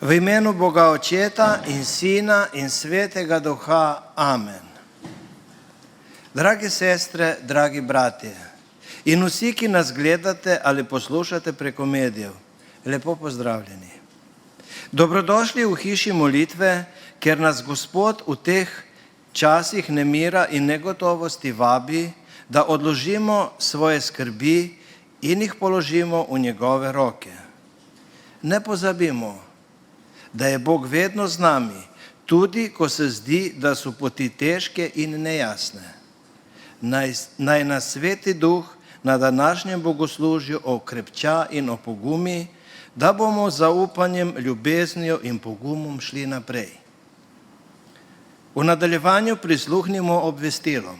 V imenu Boga Očeta in Sina in Svetega Duha. Amen. Drage sestre, dragi bratje in vsi, ki nas gledate ali poslušate preko medijev, lepo pozdravljeni. Dobrodošli v hiši molitve, ker nas Gospod v teh časih nemira in negotovosti vabi, da odložimo svoje skrbi in jih položimo v njegove roke. Ne pozabimo, da je Bog vedno z nami, tudi ko se zdi, da so poti težke in nejasne. Naj nas Sveti Duh na današnjem bogoslužju okrepča in opogumi, da bomo z zaupanjem, ljubeznijo in pogumom šli naprej. V nadaljevanju prisluhnimo obvestilom.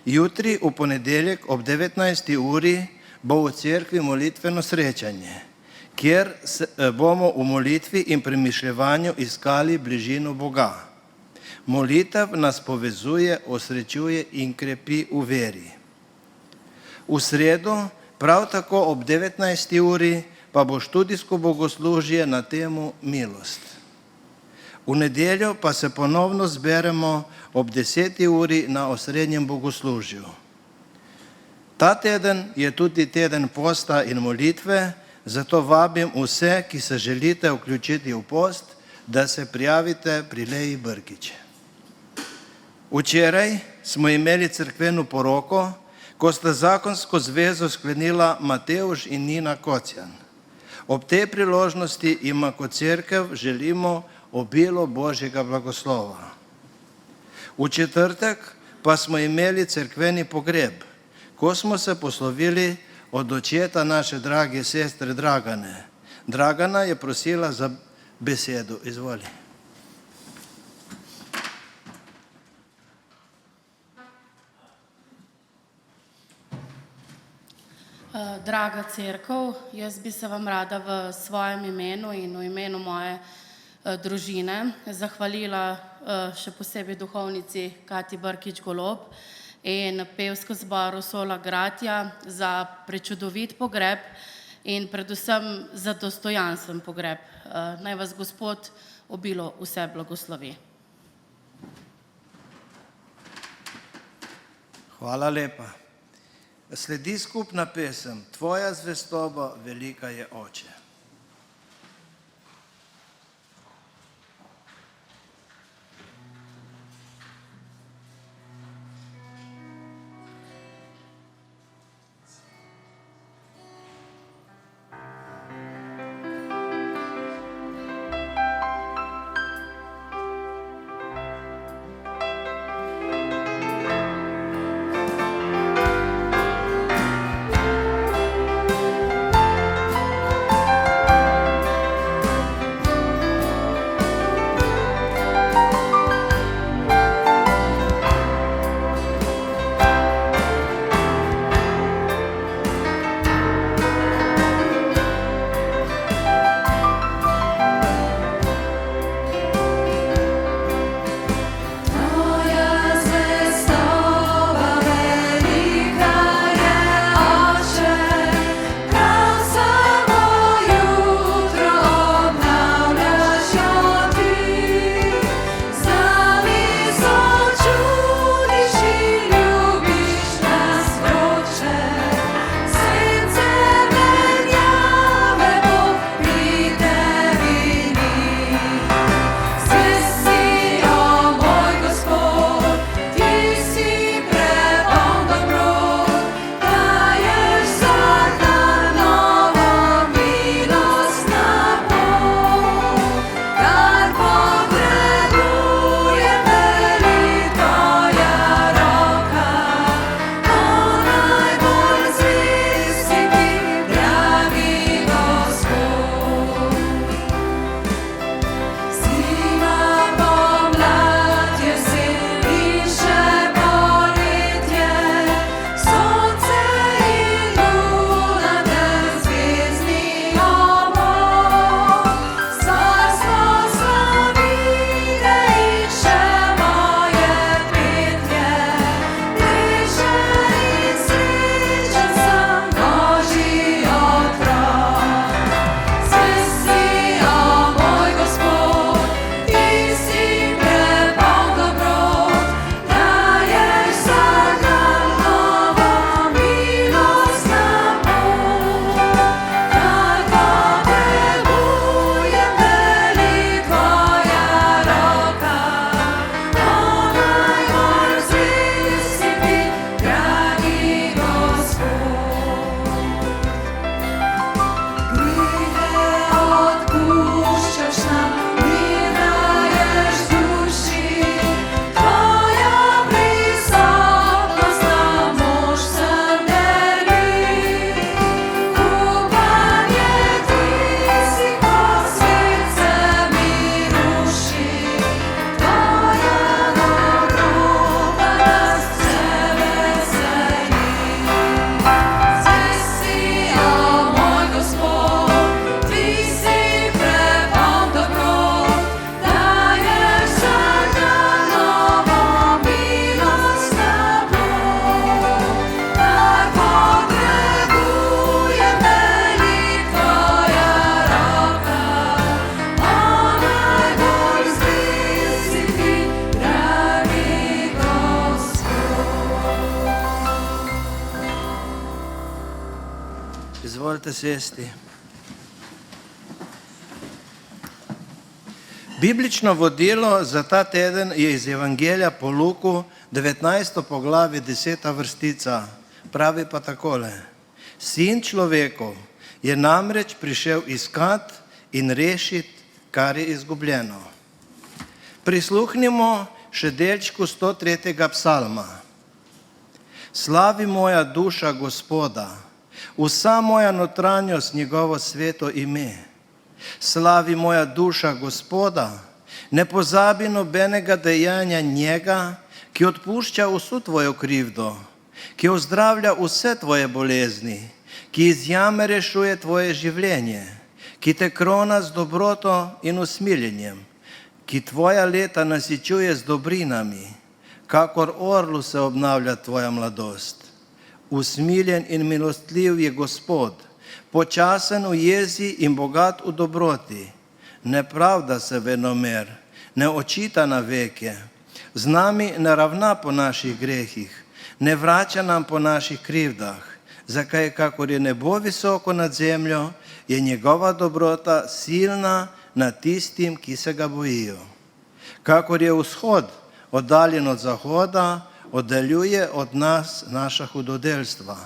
Jutri, v ponedeljek ob 19. uri, bo v cerkvi molitveno srečanje, kjer bomo v molitvi in premišljevanju iskali bližino Boga. Molitev nas povezuje, osrečuje in krepi v veri. V sredo, prav tako ob 19. uri, pa bo študijsko bogoslužje na temo milost. V nedeljo pa se ponovno zberemo ob 10. uri na osrednjem bogoslužju. Ta teden je tudi teden posta in molitve, zato vabim vse, ki se želite vključiti v post, da se prijavite pri Leji Brkić. Včeraj smo imeli cerkveno poroko, ko sta zakonsko zvezo sklenila Matevž in Nina Kocjan. Ob tej priložnosti ima kot cerkev želimo obilo Božjega blagoslova. V četrtek pa smo imeli cerkveni pogreb, ko smo se poslovili od očeta naše drage sestre Dragane. Dragana je prosila za besedo. Izvoli. Draga cerkev, jaz bi se vam rada v svojem imenu in v imenu moje družine zahvalila še posebej duhovnici Katji Brkić Golob in pevsko zboru Sola Gratia za prečudovit pogreb in predvsem za dostojanstven pogreb. Naj vas Gospod obilo vse blagoslovi. Hvala lepa. Sledi skupna pesem Tvoja zvestoba velika je, Oče. Izvolite sesti. Biblično vodilo za ta teden je iz Evangelija po Luku, 19. poglavje, 10. vrstica. Pravi pa takole: Sin človekov je namreč prišel iskat in rešiti, kar je izgubljeno. Prisluhnimo še delčku 103. psalma. Slavi moja duša Gospoda, vsa moja notranjost njegovo sveto ime. Slavi moja duša Gospoda, ne pozabi nobenega dejanja njega, ki odpušča vso tvojo krivdo, ki ozdravlja vse tvoje bolezni, ki iz jame rešuje tvoje življenje, ki te krona z dobroto in usmiljenjem, ki tvoja leta nasičuje z dobrinami, kakor orlu se obnavlja tvoja mladost. Usmiljen in milostljiv je Gospod, počasen v jezi in bogat v dobroti. Ne pravda se venomer, ne očita na veke, z nami ne ravna po naših grehih, ne vrača nam po naših krivdah. Zakaj, kakor je nebo visoko nad zemljo, je njegova dobrota silna nad tistim, ki se ga bojijo. Kakor je vzhod oddaljen od zahoda, oddaljuje od nas naša hudodelstva.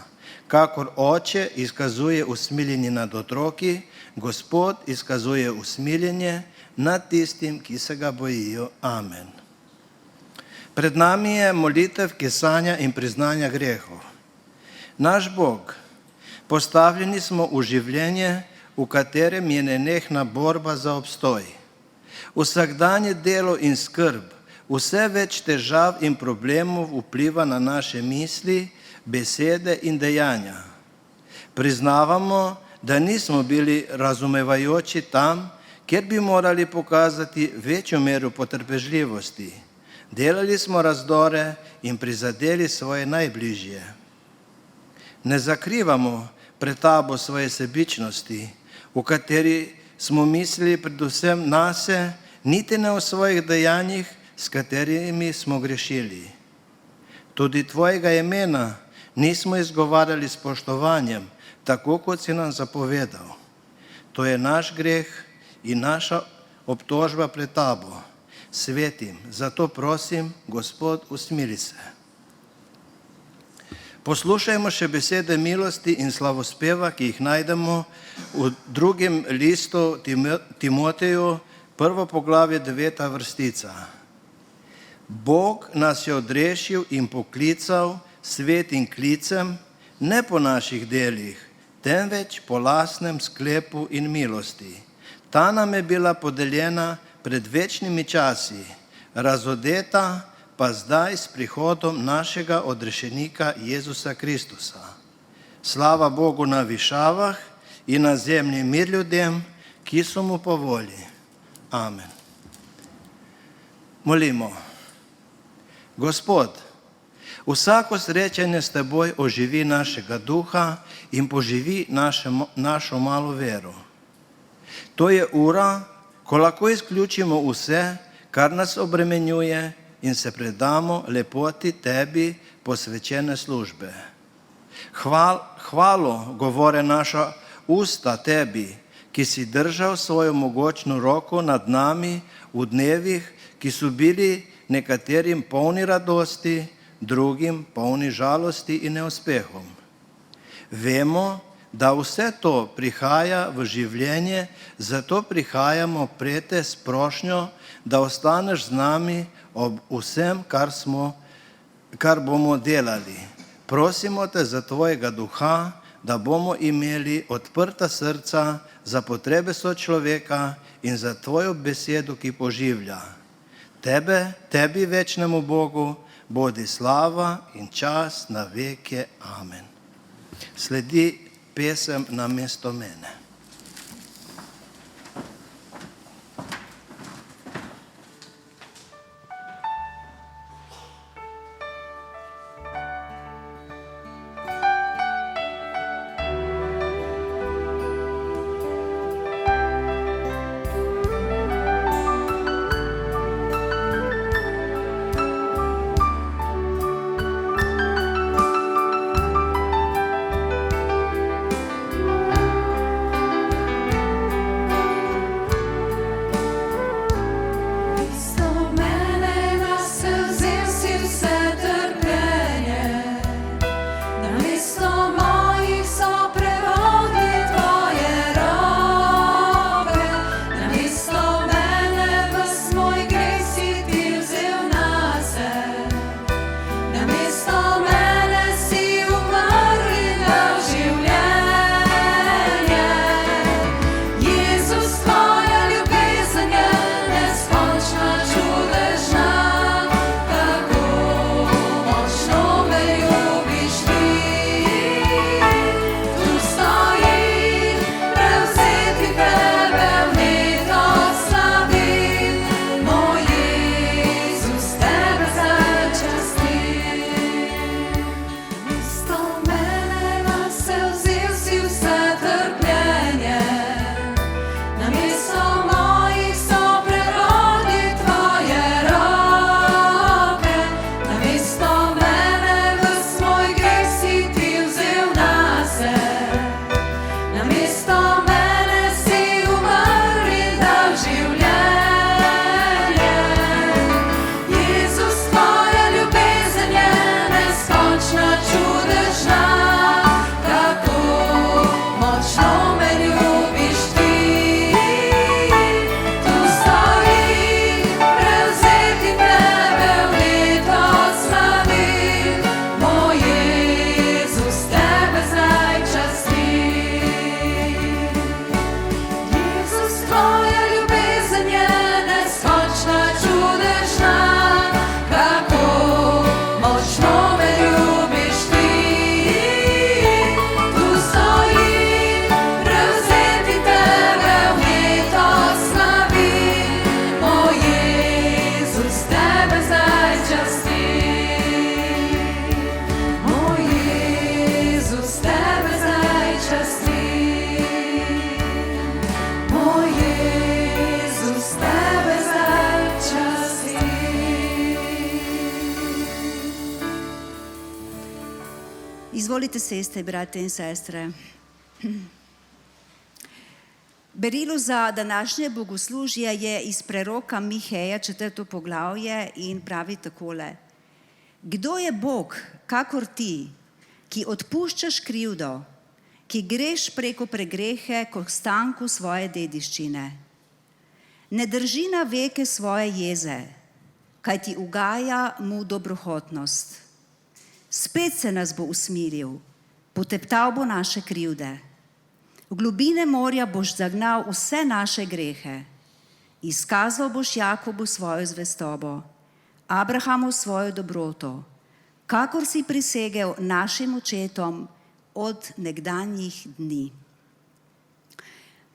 Kakor oče izkazuje usmiljenje nad otroki, Gospod izkazuje usmiljenje nad tistim, ki se ga bojijo. Amen. Pred nami je molitev kesanja in priznanja grehov. Naš Bog, postavljeni smo v življenje, v katerem je nenehna borba za obstoj. Vsakdanje delo in skrb, vse več težav in problemov vpliva na naše misli, besede in dejanja. Priznavamo, da nismo bili razumevajoči tam, kjer bi morali pokazati večjo mero potrpežljivosti. Delali smo razdore in prizadeli svoje najbližje. Ne zakrivamo pred tabo svoje sebičnosti, v kateri smo mislili predvsem nase, niti ne o svojih dejanjih, s katerimi smo grešili. Tudi tvojega imena nismo izgovarjali s spoštovanjem, tako kot si nam zapovedal. To je naš greh in naša obtožba pred tabo, svetim. Zato prosim, Gospod, usmili se. Poslušajmo še besede milosti in slavospeva, ki jih najdemo v drugem listu Timoteju, 1. poglavje, 9. vrstica. Bog nas je odrešil in poklical svetim klicem, ne po naših delih, temveč po lastnem sklepu in milosti. Ta nam je bila podeljena pred večnimi časi, razodeta pa zdaj s prihodom našega odrešenika Jezusa Kristusa. Slava Bogu na višavah in na zemlji mir ljudem, ki so mu po volji. Amen. Molimo. Gospod, vsako srečanje s teboj oživi našega duha in poživi našo malo vero. To je ura, ko lahko izključimo vse, kar nas obremenjuje, in se predamo lepoti tebi posvečene službe. Hvalo govore naša usta tebi, ki si držal svojo mogočno roko nad nami v dnevih, ki so bili nekaterim polni radosti, drugim polni žalosti in neuspehom. Vemo, da vse to prihaja v življenje, zato prihajamo pred te s prošnjo, da ostaneš z nami ob vsem, kar bomo delali. Prosimo te za tvojega duha, da bomo imeli odprta srca za potrebe sočloveka in za tvojo besedo, ki poživlja. Tebi večnemu Bogu, bodi slava in čast na veke. Amen. Sledi pesem Namesto mene. Izvolite sesti, brate in sestre. Berilo za današnje bogoslužje je iz preroka Miheja, 4. poglavje, in pravi takole: Kdo je Bog, kakor ti, ki odpuščaš krivdo, ki greš preko pregrehe k ostanku svoje dediščine? Ne drži na veke svoje jeze, kaj ti ugaja mu dobrohotnost. Spet se nas bo usmilil, poteptal bo naše krivde. V globine morja boš zagnal vse naše grehe. Izkazal boš Jakobu svojo zvestobo, Abrahamu svojo dobroto, kakor si prisegel našim očetom od nekdanjih dni.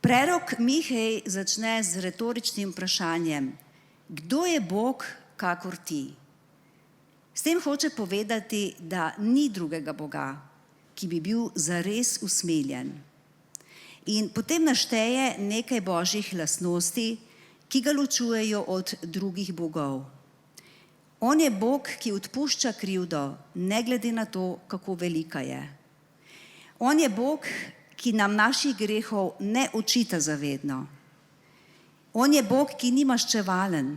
Prerok Mihej začne z retoričnim vprašanjem: Kdo je Bog, kakor ti? S tem hoče povedati, da ni drugega Boga, ki bi bil zares usmiljen. In potem našteje nekaj božjih lastnosti, ki ga ločujejo od drugih bogov. On je Bog, ki odpušča krivdo, ne glede na to, kako velika je. On je Bog, ki nam naših grehov ne očita zavedno. On je Bog, ki ni maščevalen.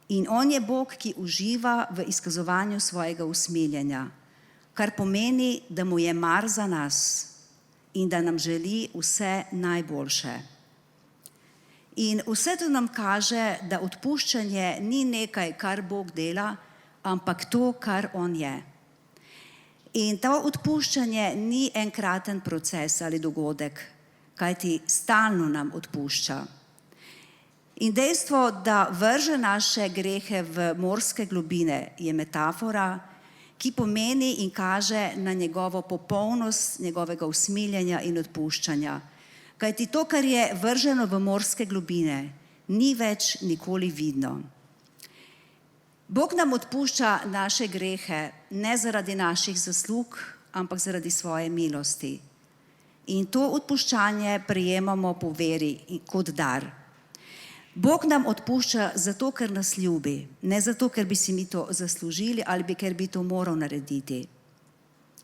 In on je Bog, ki uživa v izkazovanju svojega usmiljenja, kar pomeni, da mu je mar za nas in da nam želi vse najboljše. In vse to nam kaže, da odpuščanje ni nekaj, kar Bog dela, ampak to, kar on je. In to odpuščanje ni enkraten proces ali dogodek, kajti stalno nam odpušča. In dejstvo, da vrže naše grehe v morske globine, je metafora, ki pomeni in kaže na njegovo popolnost, njegovega usmiljenja in odpuščanja. Kajti to, kar je vrženo v morske globine, ni več nikoli vidno. Bog nam odpušča naše grehe ne zaradi naših zaslug, ampak zaradi svoje milosti. In to odpuščanje prejemamo po veri kot dar. Bog nam odpušča zato, ker nas ljubi, ne zato, ker bi si mi to zaslužili ali ker bi to moral narediti.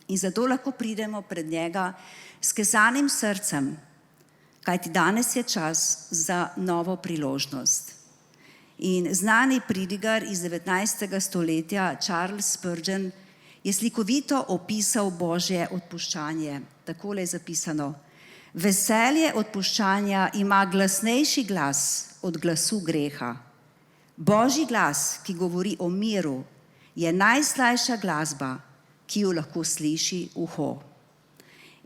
In zato lahko pridemo pred njega s kesanim srcem, kajti danes je čas za novo priložnost. In znani pridigar iz 19. stoletja Charles Spurgeon je slikovito opisal Božje odpuščanje. Takole je zapisano: Veselje odpuščanja ima glasnejši glas od glasu greha. Božji glas, ki govori o miru, je najslajša glasba, ki jo lahko sliši uho.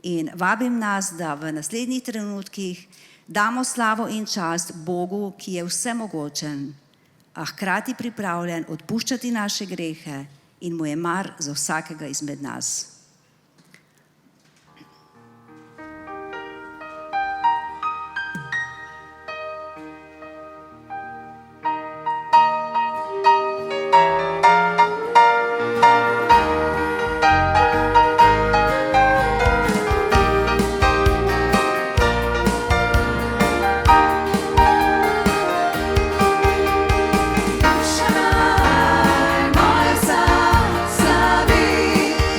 In vabim nas, da v naslednjih trenutkih damo slavo in čast Bogu, ki je vsemogočen, a hkrati pripravljen odpuščati naše grehe in mu je mar za vsakega izmed nas.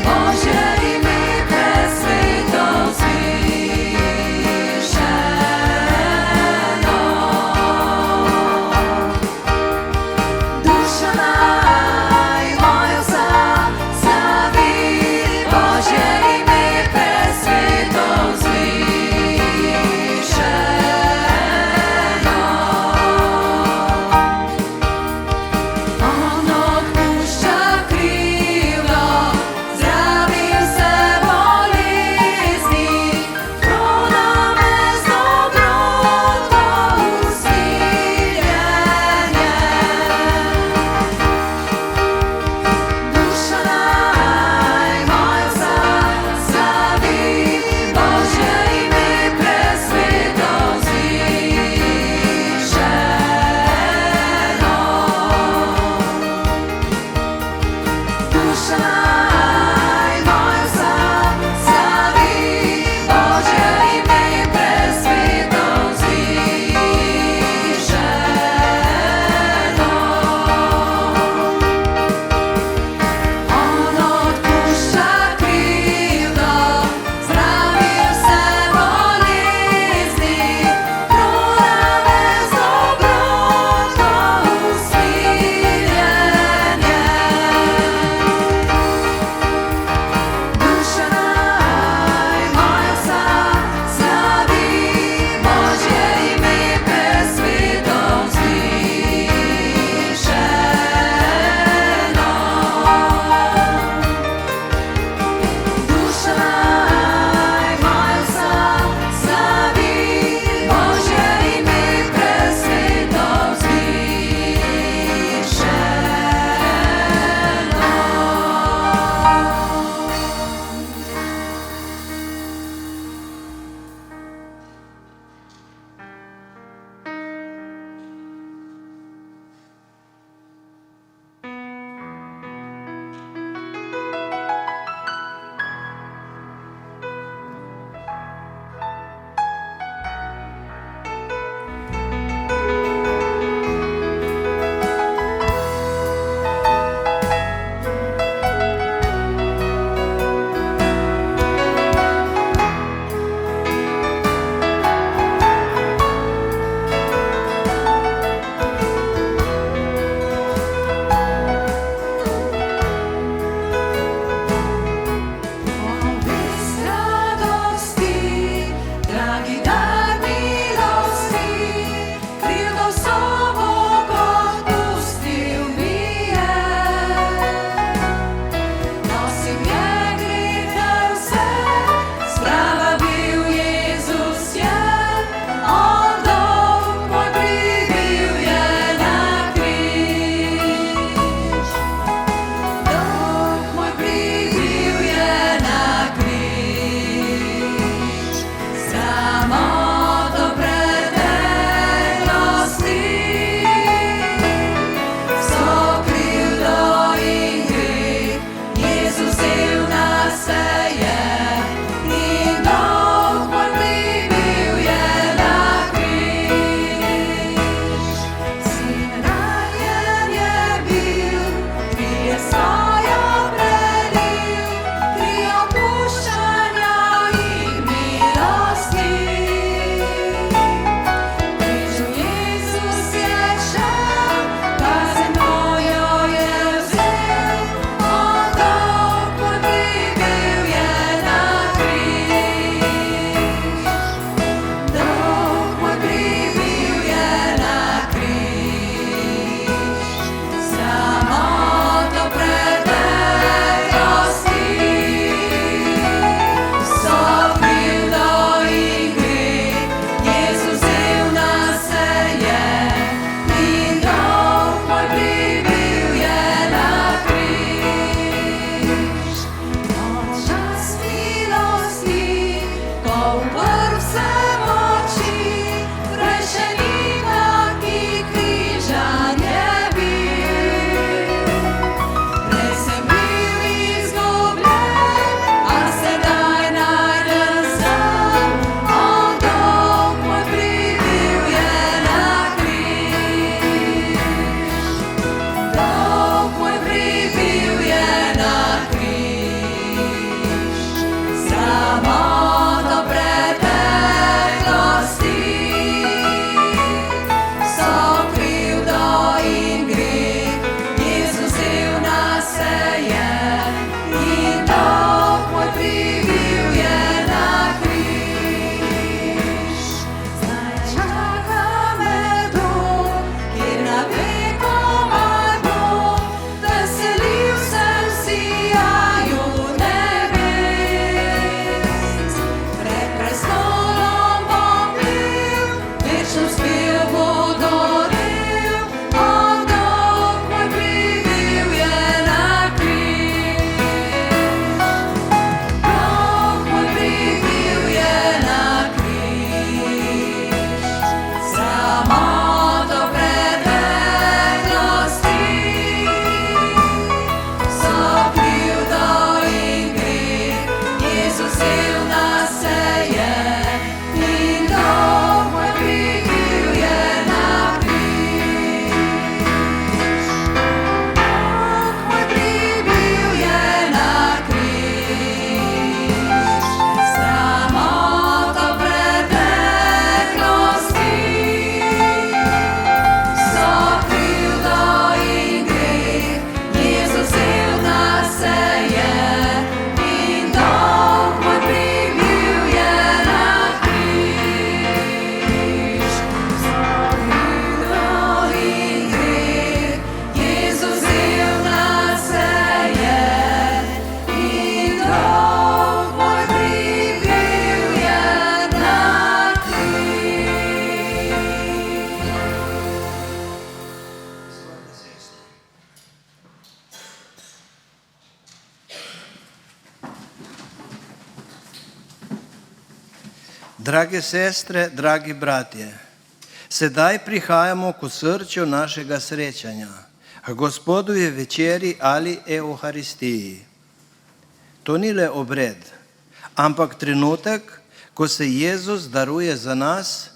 Bože Drage sestre, dragi bratje, sedaj prihajamo k osrčju našega srečanja, k Gospodovi večeri ali Euharistiji. To ni le obred, ampak trenutek, ko se Jezus daruje za nas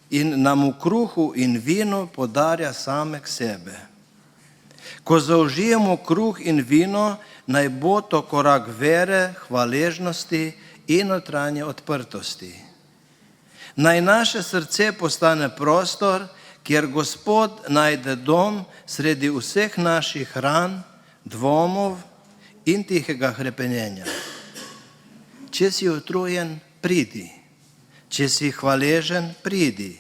in nam v kruhu in vinu podarja samega sebe. Ko zaužijemo kruh in vino, naj bo to korak vere, hvaležnosti in notranje odprtosti. Naj naše srce postane prostor, kjer Gospod najde dom sredi vseh naših ran, dvomov in tihega hrepenenja. Če si utrujen, pridi. Če si hvaležen, pridi.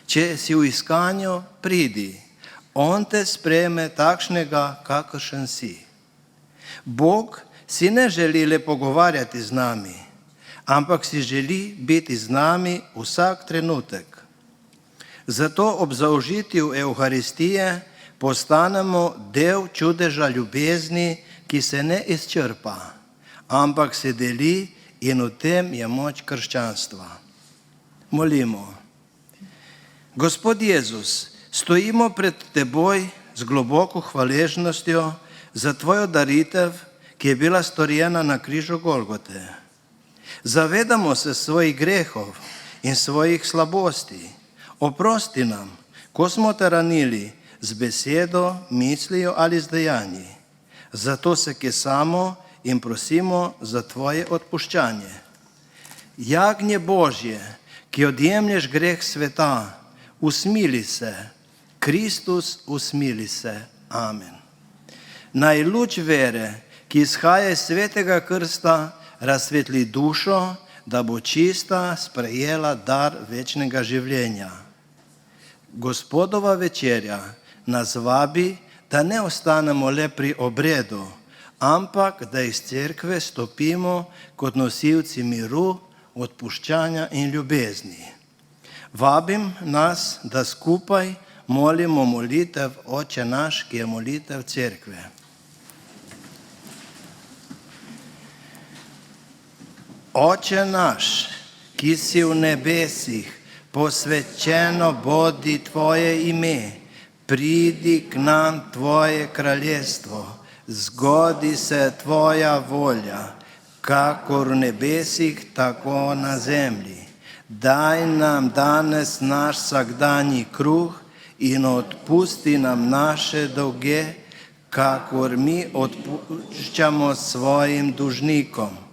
Če si v iskanju, pridi. On te sprejme takšnega, kakršen si. Bog si ne želi le pogovarjati z nami, ampak si želi biti z nami vsak trenutek. Zato ob zaužitju Euharistije postanemo del čudeža ljubezni, ki se ne izčrpa, ampak se deli in v tem je moč krščanstva. Molimo. Gospod Jezus, stojimo pred Teboj z globoko hvaležnostjo za Tvojo daritev, ki je bila storjena na križu Golgote. Zavedamo se svojih grehov in svojih slabosti. Oprosti nam, ko smo te ranili z besedo, mislijo ali z dejanji. Zato se kesamo in prosimo za Tvoje odpuščanje. Jagnje Božje, ki odjemlješ greh sveta, usmili se. Kristus, usmili se. Amen. Naj luč vere, ki izhaja iz svetega krsta, razsvetli dušo, da bo čista sprejela dar večnega življenja. Gospodova večerja nas vabi, da ne ostanemo le pri obredu, ampak da iz cerkve stopimo kot nosilci miru, odpuščanja in ljubezni. Vabim nas, da skupaj molimo molitev Oče naš, ki je molitev cerkve. Oče naš, ki si v nebesih, posvečeno bodi Tvoje ime, pridi k nam Tvoje kraljestvo, zgodi se Tvoja volja, kakor v nebesih, tako na zemlji. Daj nam danes naš vsakdanji kruh in odpusti nam naše dolge, kakor mi odpuščamo svojim dolžnikom.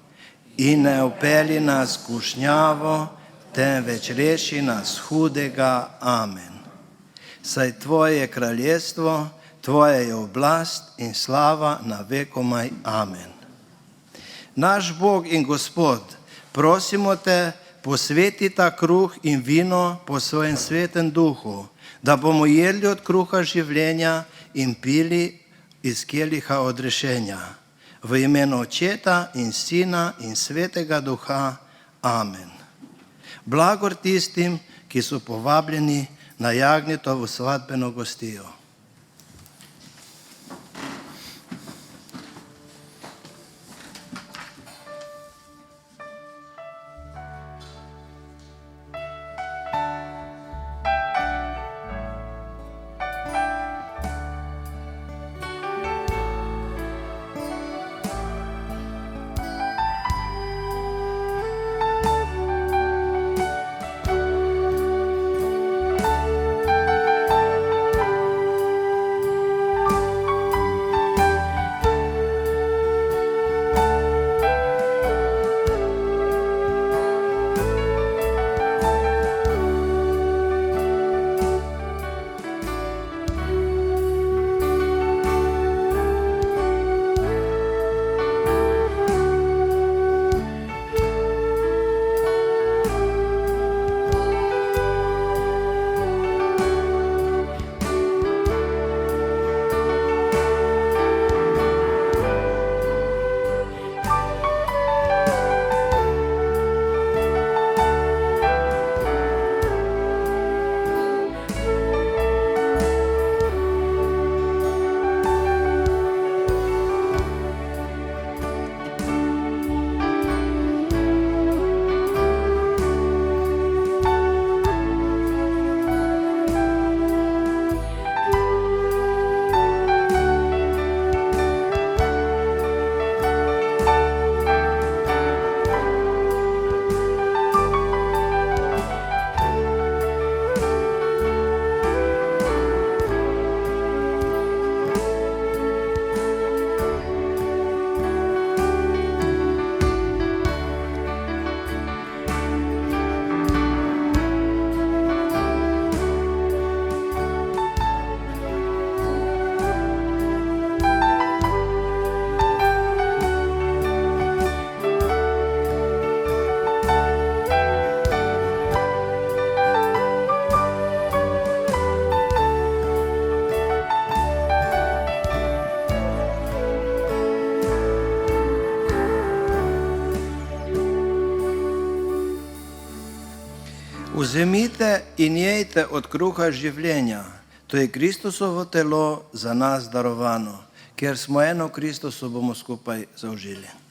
In ne vpelji nas v skušnjavo, temveč reši nas hudega. Amen. Saj Tvoje je kraljestvo, Tvoja je oblast in slava na vekomaj. Amen. Naš Bog in Gospod, prosimo Te, posveti ta kruh in vino po svojem svetem duhu, da bomo jedli od kruha življenja in pili iz keliha odrešenja. V imenu Očeta in Sina in Svetega Duha. Amen. Blagor tistim, ki so povabljeni na Jagnjetovo svadbeno gostijo. Vzemite in jejte od kruha življenja, to je Kristusovo telo za nas darovano, ker smo eno v Kristusu, bomo skupaj zaužili.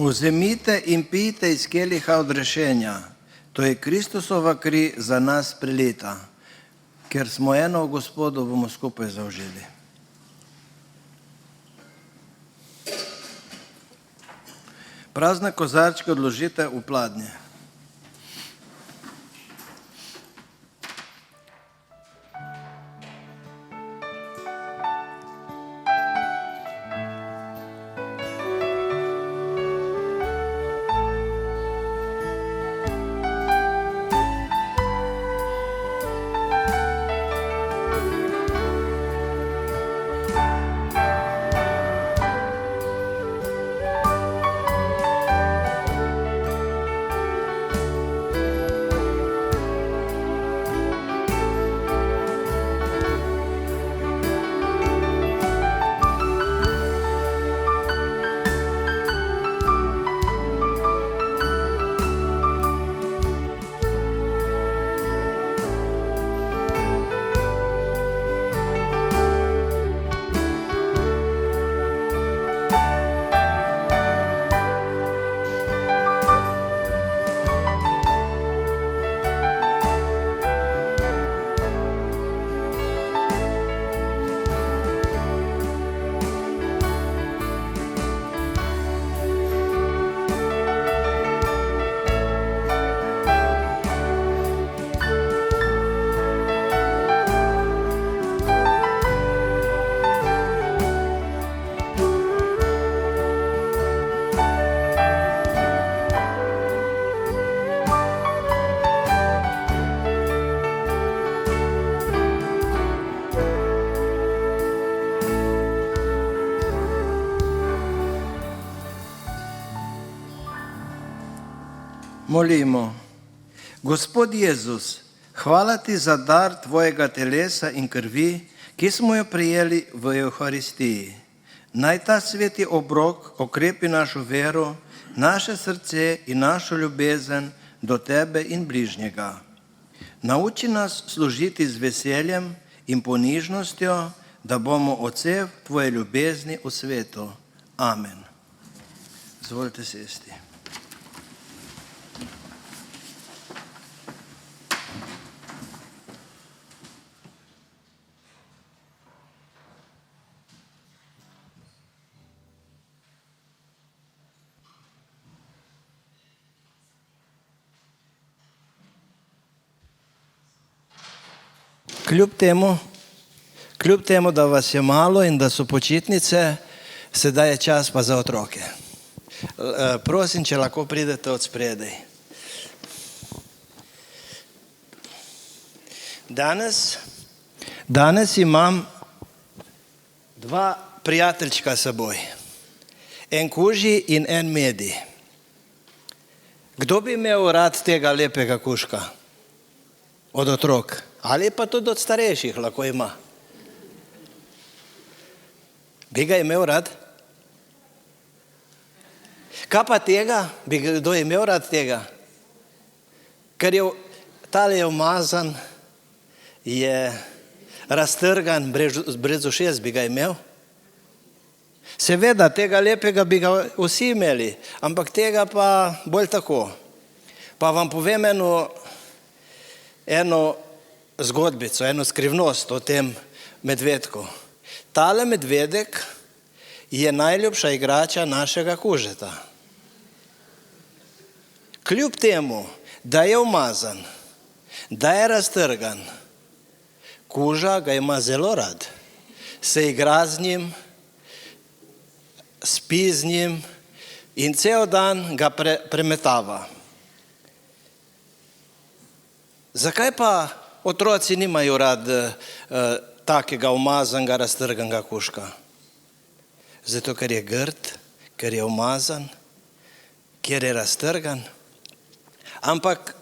Vzemite in pijte iz keliha odrešenja, to je Kristusova kri za nas prelita. Ker smo eno v Gospodu, bomo skupaj zaužili. Prazne kozarčke odložite v pladnje. Molimo. Gospod Jezus, hvala ti za dar tvojega telesa in krvi, ki smo jo prijeli v Evharistiji. Naj ta sveti obrok okrepi našo vero, naše srce in našo ljubezen do tebe in bližnjega. Nauči nas služiti z veseljem in ponižnostjo, da bomo odsev tvoje ljubezni v svetu. Amen. Izvolite sesti. Kljub temu, da vas je malo in da so počitnice, sedaj je čas pa za otroke. Prosim, če lahko pridete od spredaj. Danes imam dva prijateljčka s seboj. En kuži in en medi. Kdo bi imel rad tega lepega kužka? Od otrok. Ali pa tudi od starejših lahko ima. Bi ga imel rad? Kaj pa tega? Bi kdo imel rad tega? Ker je tale je umazan, je raztrgan, brez ušes bi ga imel. Seveda, tega lepega bi ga vsi imeli, ampak tega pa bolj tako. Pa vam povem eno zgodbico, eno skrivnost o tem medvedku. Tale medvedek je najljubša igrača našega kužeta. Kljub temu, da je umazan, da je raztrgan, kuža ga ima zelo rad. Se igra z njim, spi z njim in cel dan ga premetava. Zakaj pa otroci nimajo rad takega umazanega, raztrganega kužka? Zato, ker je grd, ker je umazan, ker je raztrgan. Ampak,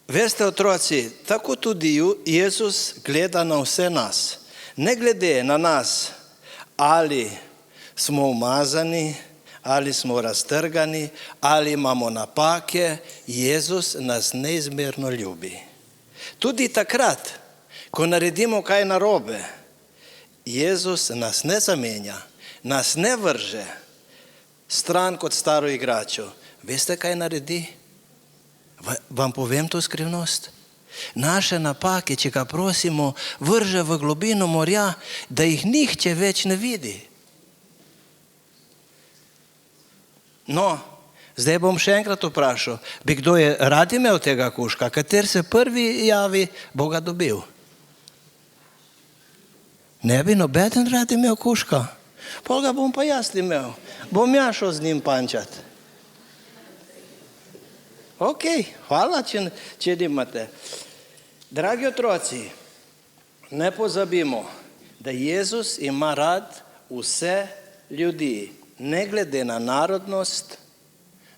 veste otroci, tako tudi Jezus gleda na vse nas. Ne glede na nas, ali smo umazani, ali smo raztrgani, ali imamo napake, Jezus nas neizmerno ljubi. Tudi takrat, ko naredimo kaj narobe, Jezus nas ne zamenja, nas ne vrže stran kot staro igračo. Veste, kaj naredi? Vam povem to skrivnost. Naše napake, če ga prosimo, vrže v globino morja, da jih nihče več ne vidi. No, zdaj bom še enkrat vprašal, bi kdo je rad imel tega kužka, kater se prvi javi, bo ga dobil. Ne bi nobeden rad imel kužka, pol ga bom pa jaz imel, bom ja šel z njim pančat. Ok, hvala, če nimate. Dragi otroci, ne pozabimo, da Jezus ima rad vse ljudi, ne glede na narodnost,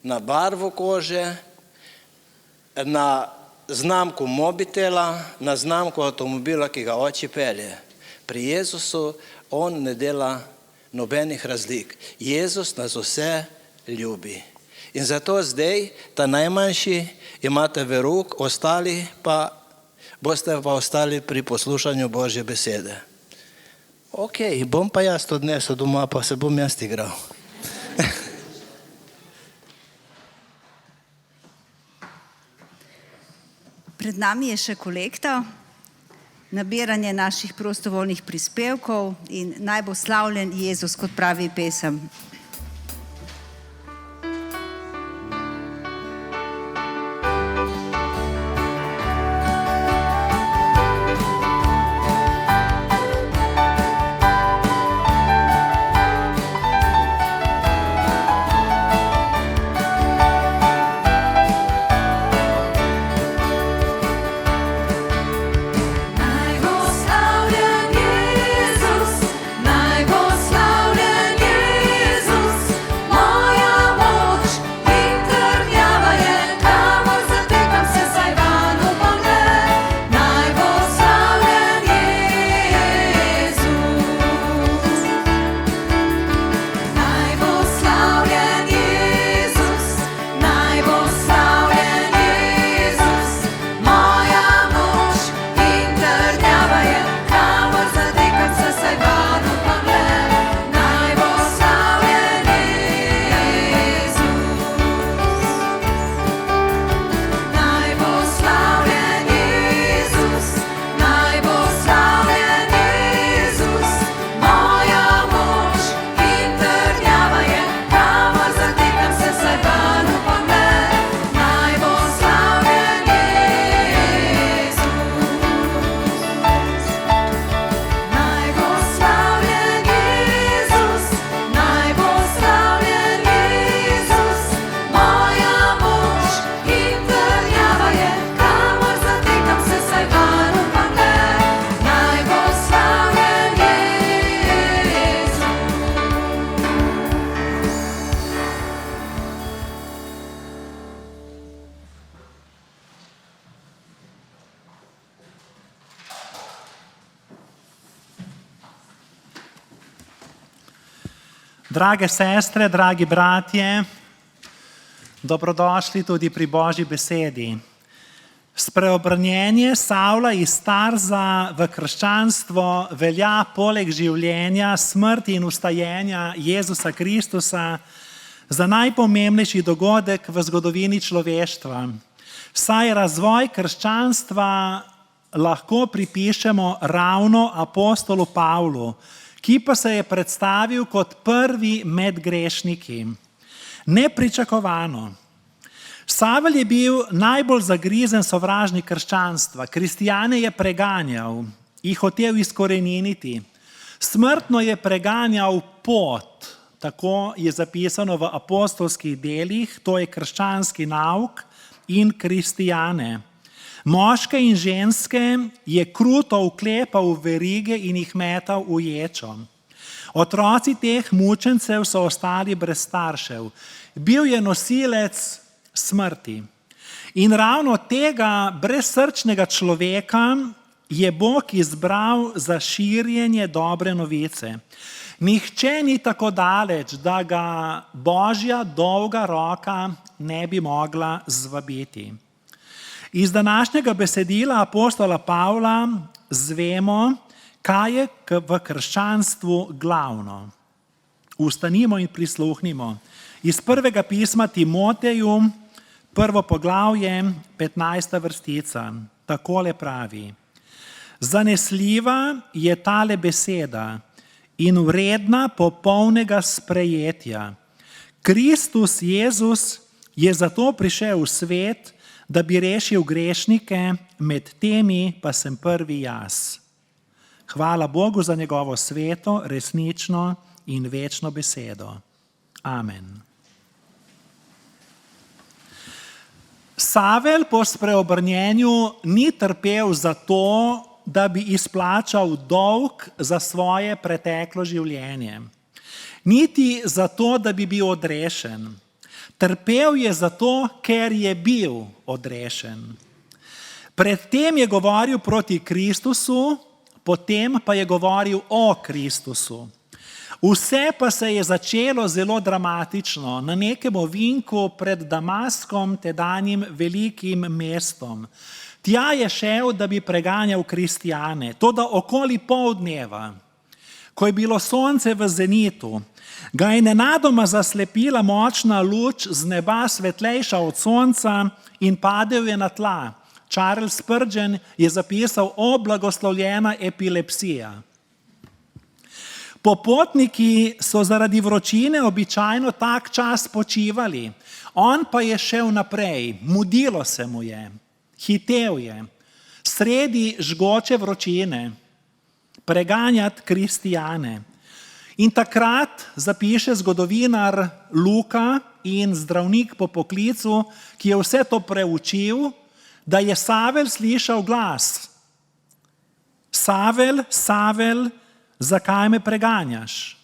na barvo kože, na znamko mobitela, na znamko avtomobila, ki ga oči pelje. Pri Jezusu on ne dela nobenih razlik. Jezus nas vse ljubi. In zato zdaj, ta najmanjši, imate verouk, ostali pa boste pa ostali pri poslušanju Božje besede. Ok, bom pa jaz to odnesel doma, pa se bom jaz igral. Pred nami je še kolekta, nabiranje naših prostovoljnih prispevkov in naj bo slavljen Jezus, kot pravi pesem. Naj bo slavljen Jezus, Drage sestre, dragi bratje, dobrodošli tudi pri Božji besedi. Spreobrnjenje Savla iz Tarza v krščanstvo velja poleg življenja, smrti in vstajenja Jezusa Kristusa za najpomembnejši dogodek v zgodovini človeštva. Saj razvoj krščanstva lahko pripišemo ravno apostolu Pavlu, ki pa se je predstavil kot prvi med grešniki. Nepričakovano. Savel je bil najbolj zagrizen sovražnik krščanstva. Kristjane je preganjal, jih hotel izkoreniniti. Smrtno je preganjal pot, tako je zapisano v apostolskih delih, to je krščanski nauk in kristjane. Moške in ženske je kruto vklepal v verige in jih metal v ječo. Otroci teh mučencev so ostali brez staršev. Bil je nosilec smrti. In ravno tega brezsrčnega človeka je Bog izbral za širjenje dobre novice. Nihče ni tako daleč, da ga Božja dolga roka ne bi mogla zvabiti. Iz današnjega besedila apostola Pavla zvemo, kaj je v krščanstvu glavno. Ustanimo in prisluhnimo. Iz prvega pisma Timoteju, 1. poglavje, 15. vrstica, takole pravi: Zanesljiva je tale beseda in vredna popolnega sprejetja. Kristus Jezus je zato prišel v svet, da bi rešil grešnike, med temi pa sem prvi jaz. Hvala Bogu za njegovo sveto, resnično in večno besedo. Amen. Savel po spreobrnjenju ni trpel zato, da bi izplačal dolg za svoje preteklo življenje. Niti zato, da bi bil odrešen. Trpel je zato, ker je bil odrešen. Predtem je govoril proti Kristusu, potem pa je govoril o Kristusu. Vse pa se je začelo zelo dramatično, na nekem ovinku pred Damaskom, tedanjim velikim mestom. Tja je šel, da bi preganjal kristjane, toda okoli poldneva, ko je bilo sonce v zenitu, ga je nenadoma zaslepila močna luč z neba, svetlejša od sonca, in padel je na tla. Charles Spurgeon je zapisal: o blagoslovljena epilepsija. Popotniki so zaradi vročine običajno tak čas počivali, on pa je šel naprej, mudilo se mu je, hitel je, sredi žgoče vročine, preganjati kristjane. In takrat, zapiše zgodovinar Luka in zdravnik po poklicu, ki je vse to preučil, da je Savel slišal glas: Savel, Savel, zakaj me preganjaš?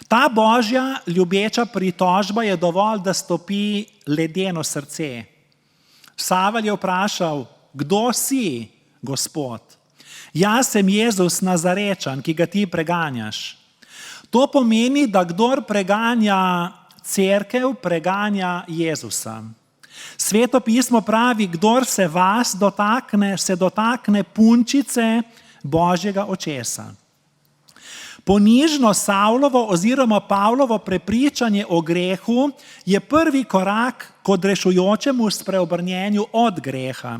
Ta Božja ljubeča pritožba je dovolj, da stopi ledeno srce. Savel je vprašal: kdo si, Gospod? Jaz sem Jezus Nazarečan, ki ga ti preganjaš. To pomeni, da kdor preganja cerkev, preganja Jezusa. Sveto pismo pravi: kdor se vas dotakne, se dotakne punčice Božjega očesa. Ponižno Savlovo oziroma Pavlovo prepričanje o grehu je prvi korak k odrešujočemu spreobrnjenju od greha.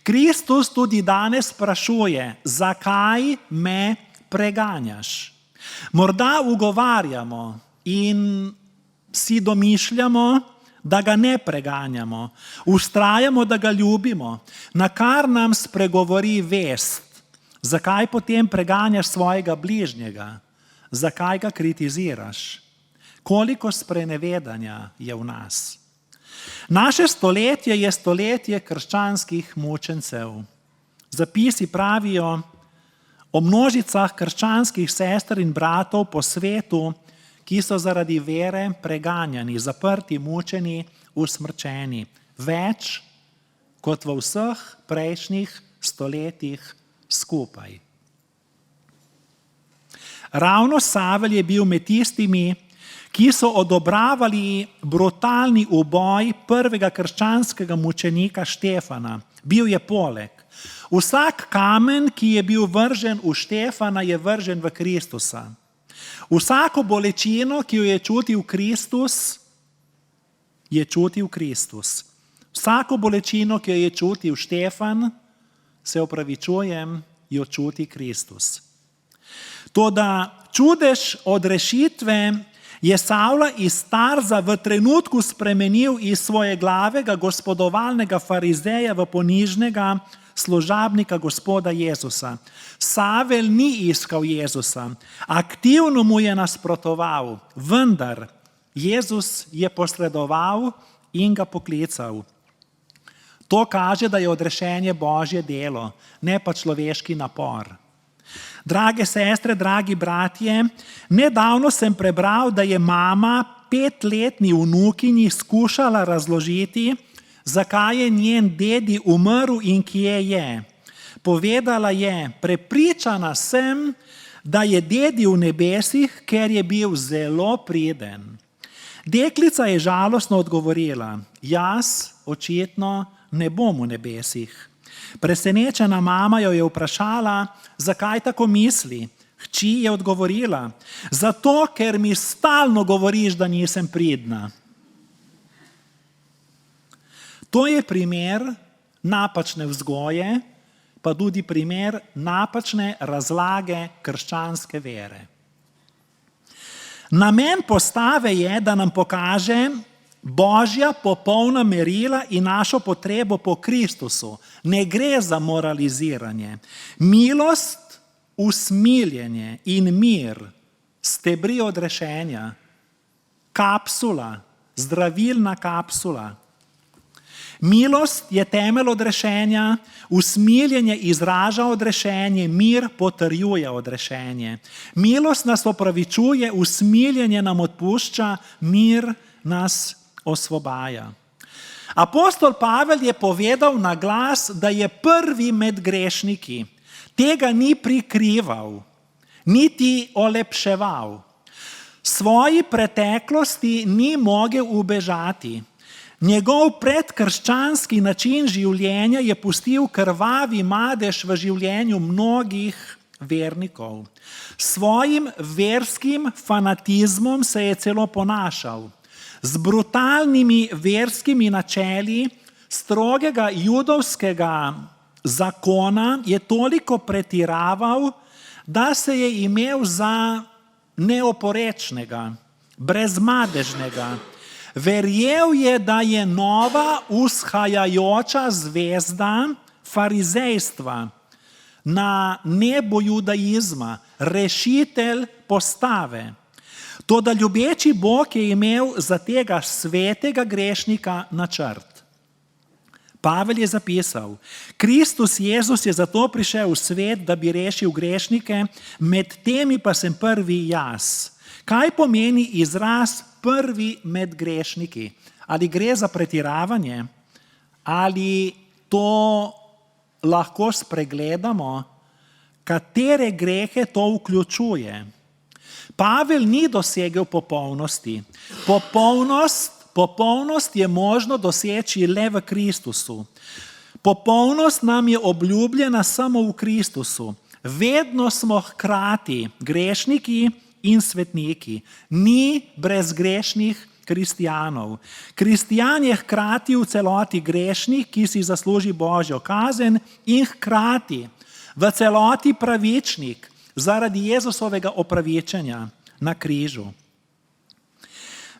Kristus tudi danes sprašuje: zakaj me preganjaš? Morda ugovarjamo in si domišljamo, da ga ne preganjamo. Vztrajamo, da ga ljubimo, na kar nam spregovori vest. Zakaj potem preganjaš svojega bližnjega? Zakaj ga kritiziraš? Koliko sprenevedanja je v nas? Naše stoletje je stoletje krščanskih mučencev. Zapisi pravijo o množicah krščanskih sester in bratov po svetu, ki so zaradi vere preganjani, zaprti, mučeni, usmrčeni. Več kot v vseh prejšnjih stoletjih skupaj. Ravno Savel je bil med tistimi, ki so odobravali brutalni uboj prvega krščanskega mučenika Štefana. Bil je poleg. Vsak kamen, ki je bil vržen v Štefana, je vržen v Kristusa. Vsako bolečino, ki jo je čutil Kristus, je čutil Kristus. Vsako bolečino, ki jo je čutil Štefan, se opravičujem, jo čuti Kristus. Toda čudež odrešitve je Savla iz Tarza v trenutku spremenil iz svojeglavega gospodovalnega farizeja v ponižnega služabnika Gospoda Jezusa. Savel ni iskal Jezusa, aktivno mu je nasprotoval, vendar Jezus je posredoval in ga poklical. To kaže, da je odrešenje Božje delo, ne pa človeški napor. Drage sestre, dragi bratje, nedavno sem prebral, da je mama 5-letni vnukinji skušala razložiti, zakaj je njen dedi umrl in kje je. Povedala je, prepričana sem, da je dedi v nebesih, ker je bil zelo priden. Deklica je žalostno odgovorila, jaz očitno ne bom v nebesih. Presenečena mama jo je vprašala, zakaj tako misli. Hči je odgovorila, zato, ker mi stalno govoriš, da nisem pridna. To je primer napačne vzgoje, pa tudi primer napačne razlage krščanske vere. Namen postave je, da nam pokaže Božja popolna merila in našo potrebo po Kristusu. Ne gre za moraliziranje. Milost, usmiljenje in mir, stebri odrešenja, kapsula, zdravilna kapsula. Milost je temelj odrešenja, usmiljenje izraža odrešenje, mir potrjuje odrešenje. Milost nas opravičuje, usmiljenje nam odpušča, mir nas osvobaja. Apostol Pavel je povedal na glas, da je prvi med grešniki. Tega ni prikrival, niti olepševal. Svoji preteklosti ni mogel ubežati. Njegov predkrščanski način življenja je pustil krvavi madež v življenju mnogih vernikov. Svojim verskim fanatizmom se je celo ponašal. Z brutalnimi verskimi načeli strogega judovskega zakona je toliko pretiraval, da se je imel za neoporečnega, brezmadežnega. Verjel je, da je nova vzhajajoča zvezda farizejstva na nebo judaizma, rešitelj postave. Toda ljubeči Bog je imel za tega svetega grešnika načrt. Pavel je zapisal, Kristus Jezus je zato prišel v svet, da bi rešil grešnike, med temi pa sem prvi jaz. Kaj pomeni izraz prvi med grešniki? Ali gre za pretiravanje? Ali to lahko spregledamo? Katere grehe to vključuje? Pavel ni dosegel popolnosti. Popolnost je možno doseči le v Kristusu. Popolnost nam je obljubljena samo v Kristusu. Vedno smo hkrati grešniki in svetniki. Ni brezgrešnih kristijanov. Kristijan je hkrati v celoti grešnik, ki si zasluži Božjo kazen, in hkrati v celoti pravičnik zaradi Jezusovega opravičenja na križu.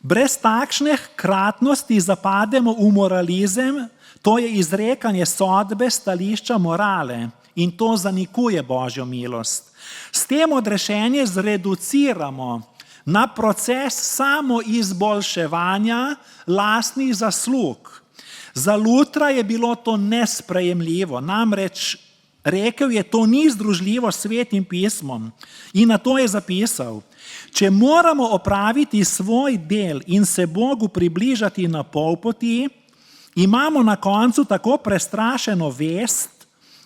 Brez takšne hkratnosti zapademo v moralizem, to je izrekanje sodbe stališča morale, in to zanikuje Božjo milost. S tem odrešenje zreduciramo na proces samoizboljševanja lastnih zaslug. Za Lutra je bilo to nesprejemljivo, namreč rekel je, to ni združljivo s Svetim pismom, in na to je zapisal, če moramo opraviti svoj del in se Bogu približati na pol poti, imamo na koncu tako prestrašeno vest,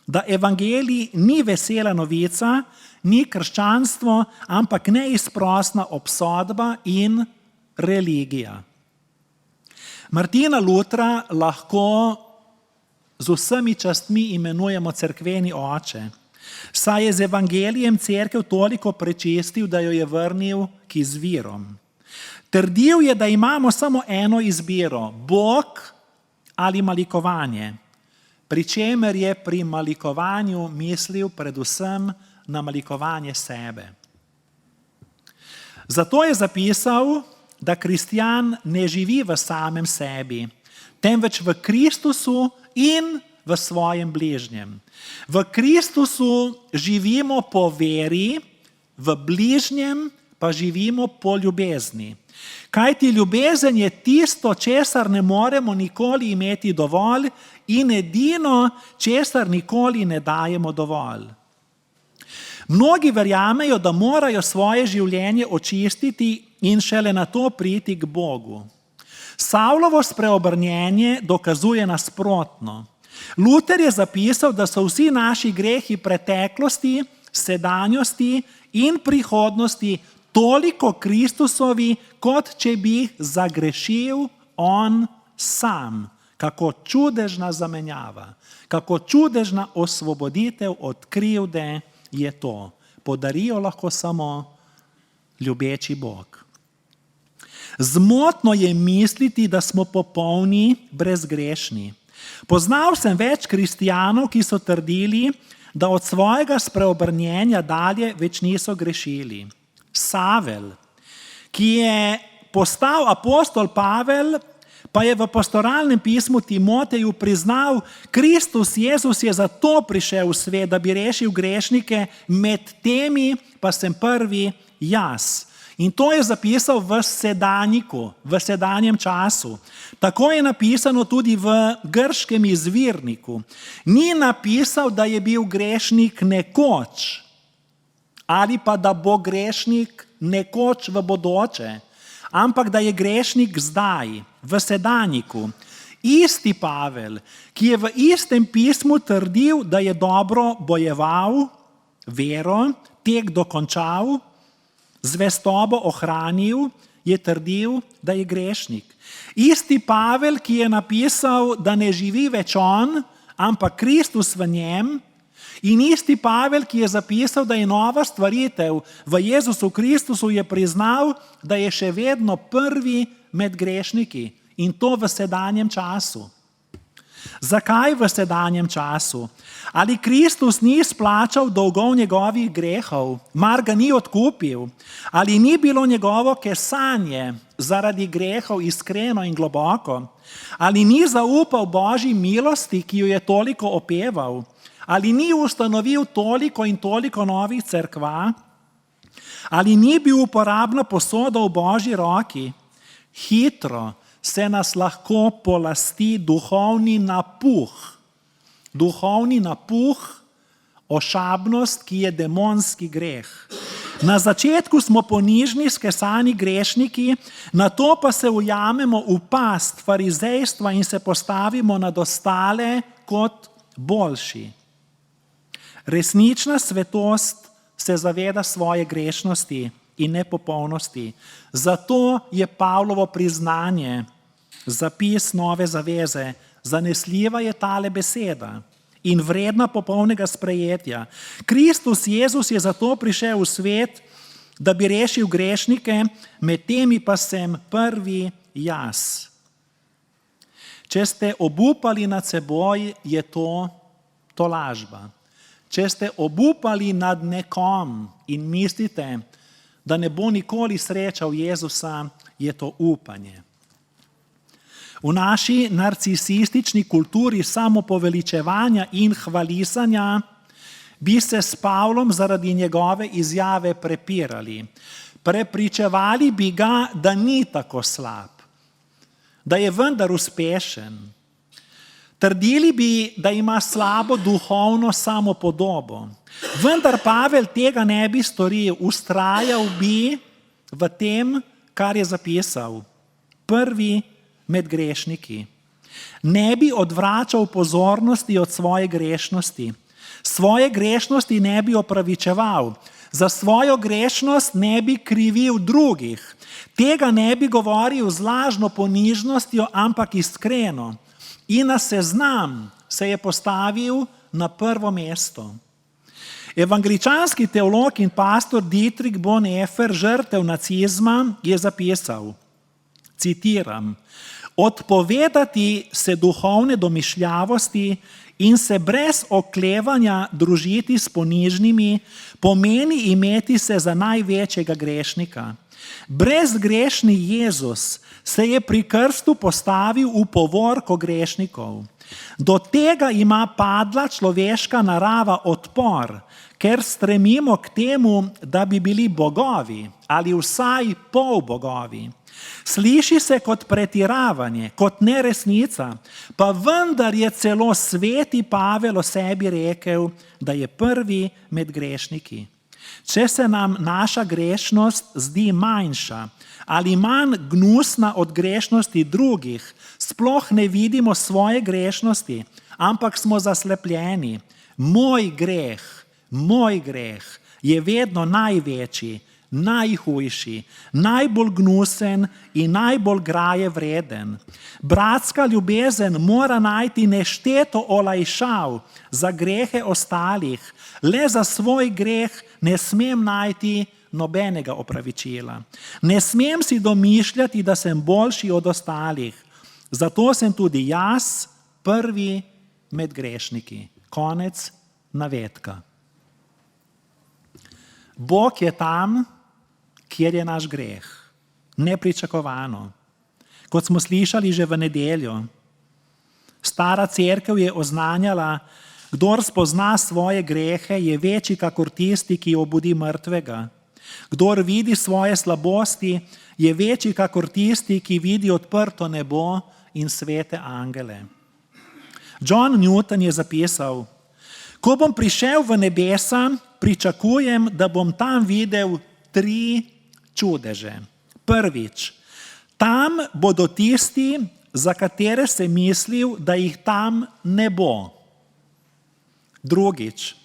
da evangelij ni vesela novica, ni krščanstvo, ampak neizprosna obsodba in religija. Martina Lutra lahko z vsemi častmi imenujemo cerkveni oče, saj je z evangelijem cerkev toliko prečistil, da jo je vrnil k izvirom. Trdil je, da imamo samo eno izbiro, Bog ali malikovanje, pri čemer je pri malikovanju mislil predvsem na malikovanje sebe. Zato je zapisal, da kristjan ne živi v samem sebi, temveč v Kristusu in v svojem bližnjem. V Kristusu živimo po veri, v bližnjem pa živimo po ljubezni. Kajti ljubezen je tisto, česar ne moremo nikoli imeti dovolj in edino, česar nikoli ne dajemo dovolj. Mnogi verjamejo, da morajo svoje življenje očistiti in šele nato priti k Bogu. Savlovo spreobrnjenje dokazuje nasprotno. Luther je zapisal, da so vsi naši grehi preteklosti, sedanjosti in prihodnosti toliko Kristusovi, kot če bi jih zagrešil on sam. Kako čudežna zamenjava, kako čudežna osvoboditev od krivde je to. Podarijo lahko samo ljubeči Bog. Zmotno je misliti, da smo popolni, brezgrešni. Poznal sem več kristjanov, ki so trdili, da od svojega spreobrnjenja dalje več niso grešili. Savel, ki je postal apostol Pavel, pa je v pastoralnem pismu Timoteju priznal, Kristus Jezus je zato prišel v svet, da bi rešil grešnike, med temi pa sem prvi jaz. In to je zapisal v sedanjiku, v sedanjem času. Tako je napisano tudi v grškem izvirniku. Ni napisal, da je bil grešnik nekoč, ali pa da bo grešnik nekoč v bodoče, ampak da je grešnik zdaj, v sedanjiku. Isti Pavel, ki je v istem pismu trdil, da je dobro bojeval, vero, tek dokončal, zvestobo ohranil, je trdil, da je grešnik. Isti Pavel, ki je napisal, da ne živi več on, ampak Kristus v njem, in isti Pavel, ki je zapisal, da je nova stvaritev v Jezusu Kristusu, je priznal, da je še vedno prvi med grešniki, in to v sedanjem času. Zakaj v sedanjem času? Ali Kristus ni splačal dolgov njegovih grehov, mar ga ni odkupil? Ali ni bilo njegovo kesanje zaradi grehov iskreno in globoko? Ali ni zaupal Božji milosti, ki jo je toliko opeval? Ali ni ustanovil toliko in toliko novih cerkva? Ali ni bil uporabna posoda v Božji roki? Hitro se nas lahko polasti duhovni napuh. Duhovni napuh, ošabnost, ki je demonski greh. Na začetku smo ponižni, skesani grešniki, nato pa se ujamemo v past farizejstva in se postavimo nad ostale kot boljši. Resnična svetost se zaveda svoje grešnosti in nepopolnosti. Zato je Pavlovo priznanje, zapis nove zaveze, zanesljiva je tale beseda in vredna popolnega sprejetja. Kristus Jezus je zato prišel v svet, da bi rešil grešnike, med temi pa sem prvi jaz. Če ste obupali nad seboj, je to tolažba. Če ste obupali nad nekom in mislite, da ne bo nikoli srečal Jezusa, je to upanje. V naši narcisistični kulturi samopoveličevanja in hvalisanja bi se s Pavlom zaradi njegove izjave prepirali. Prepričevali bi ga, da ni tako slab, da je vendar uspešen. Trdili bi, da ima slabo duhovno samopodobo. Vendar Pavel tega ne bi storil, vztrajal bi v tem, kar je zapisal. Prvi med grešniki. Ne bi odvračal pozornosti od svoje grešnosti. Svoje grešnosti ne bi opravičeval. Za svojo grešnost ne bi krivil drugih. Tega ne bi govoril z lažno ponižnostjo, ampak iskreno. In na seznam se je postavil na prvo mesto. Evangeličanski teolog in pastor Dietrich Bonhoeffer, žrtev nacizma, je zapisal, citiram, odpovedati se duhovne domišljavosti in se brez oklevanja družiti s ponižnimi pomeni imeti se za največjega grešnika. Brezgrešni Jezus se je pri krstu postavil v povorko grešnikov. Do tega ima padla človeška narava odpor, ker stremimo k temu, da bi bili bogovi ali vsaj polbogovi. Sliši se kot pretiravanje, kot neresnica, pa vendar je celo sveti Pavel o sebi rekel, da je prvi med grešniki. Če se nam naša grešnost zdi manjša ali manj gnusna od grešnosti drugih, sploh ne vidimo svoje grešnosti, ampak smo zaslepljeni. Moj greh je vedno največji, najhujši, najbolj gnusen in najbolj graje vreden. Bratska ljubezen mora najti nešteto olajšav za grehe ostalih, le za svoj greh ne smem najti nobenega opravičila. Ne smem si domišljati, da sem boljši od ostalih. Zato sem tudi jaz prvi med grešniki. Konec navedka. Bog je tam, kjer je naš greh. Nepričakovano. Kot smo slišali že v nedeljo, stara cerkev je oznanjala, kdor spozna svoje grehe, je večji kakor tisti, ki obudi mrtvega. Kdor vidi svoje slabosti, je večji kakor tisti, ki vidi odprto nebo in svete angele. John Newton je zapisal, ko bom prišel v nebesa, pričakujem, da bom tam videl 3 čudeže. Prvič, tam bodo tisti, za katere sem mislil, da jih tam ne bo. Drugič,